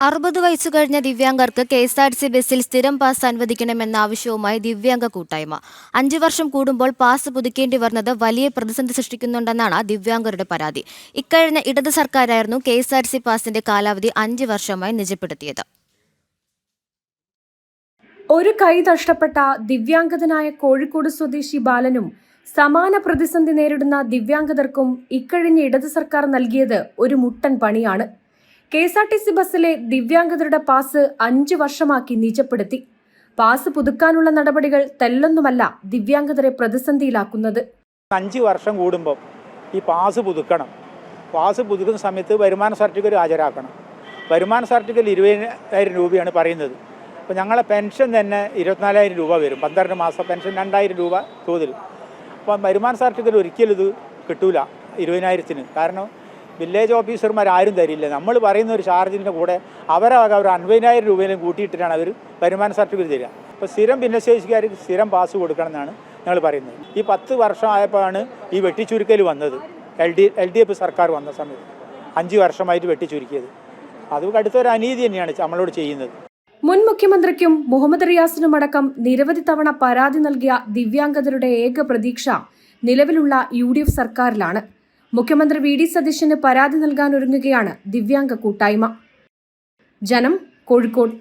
60 വയസ്സു കഴിഞ്ഞ ദിവ്യാംഗർക്ക് കെഎസ്ആർടിസി ബസ്സിൽ സ്ഥിരം പാസ് അനുവദിക്കണമെന്ന ആവശ്യവുമായി ദിവ്യാംഗ കൂട്ടായ്മ 5 വർഷം കൂടുമ്പോൾ പാസ് പുതുക്കേണ്ടി വരുന്നത് വലിയ പ്രതിസന്ധി സൃഷ്ടിക്കുന്നുണ്ടെന്നാണ് ദിവ്യാംഗരുടെ പരാതി. ഇക്കഴിഞ്ഞ ഇടത് സർക്കാരായിരുന്നു കെഎസ്ആർടിസി പാസിന്റെ കാലാവധി 5 വർഷമായി നിജപ്പെടുത്തിയത്. ഒരു കൈ നഷ്ടപ്പെട്ട ദിവ്യാംഗതനായ കോഴിക്കോട് സ്വദേശി ബാലനും സമാന പ്രതിസന്ധി നേരിടുന്ന ദിവ്യാംഗതർക്കും ഇക്കഴിഞ്ഞ ഇടത് സർക്കാർ നൽകിയത് ഒരു മുട്ടൻ പണിയാണ്. കെഎസ്ആർടിസി ബസ്സിലെ ദിവ്യാംഗതരുടെ പാസ് 5 വർഷമാക്കി നിജപ്പെടുത്തി. പാസ് പുതുക്കാനുള്ള നടപടികൾ തെല്ലൊന്നുമല്ല ദിവ്യാംഗതരെ പ്രതിസന്ധിയിലാക്കുന്നത്. 5 വർഷം കൂടുമ്പോൾ ഈ പാസ് പുതുക്കണം. പാസ് പുതുക്കുന്ന സമയത്ത് വരുമാന സർട്ടിഫിക്കറ്റ് ഹാജരാക്കണം. വരുമാന സർട്ടിഫിക്കറ്റ് 20,000 രൂപയാണ് പറയുന്നത്. അപ്പോൾ ഞങ്ങളെ പെൻഷൻ തന്നെ 24,000 രൂപ വരും. 12 മാസം പെൻഷൻ 2,000 രൂപ തോതിൽ. അപ്പം വരുമാന സർട്ടിഫിക്കറ്റ് ഒരിക്കലും ഇത് കിട്ടൂല 20,000-ന്. കാരണം വില്ലേജ് ഓഫീസർമാർ ആരും തരില്ല. നമ്മൾ പറയുന്ന ഒരു ചാർജിൻ്റെ കൂടെ അവരെ ഒരു 50,000 രൂപയിലും കൂട്ടിയിട്ടാണ് അവർ വരുമാന സർട്ടിഫിക്കറ്റ് തരിക. അപ്പോൾ സ്ഥിരം ഭിന്നശേഷിക്കാർക്ക് സ്ഥിരം പാസ് കൊടുക്കണം എന്നാണ് ഞങ്ങൾ പറയുന്നത്. ഈ 10 വർഷം ആയപ്പോഴാണ് ഈ വെട്ടിച്ചുരുക്കൽ വന്നത്. LDF സർക്കാർ വന്ന സമയത്ത് 5 വർഷമായിട്ട് വെട്ടിച്ചുരുക്കിയത്. അത് കടുത്തൊരു അനീതി തന്നെയാണ് നമ്മളോട് ചെയ്യുന്നത്. മുൻ മുഖ്യമന്ത്രിക്കും മുഹമ്മദ് റിയാസിനുമടക്കം നിരവധി തവണ പരാതി നൽകിയ ദിവ്യാംഗതരുടെ ഏക പ്രതീക്ഷ നിലവിലുള്ള UDF സർക്കാരിലാണ്. മുഖ്യമന്ത്രി VD സതീശന് പരാതി നൽകാനൊരുങ്ങുകയാണ് ദിവ്യാംഗ കൂട്ടായ്മ. ജനം, കോഴിക്കോട്.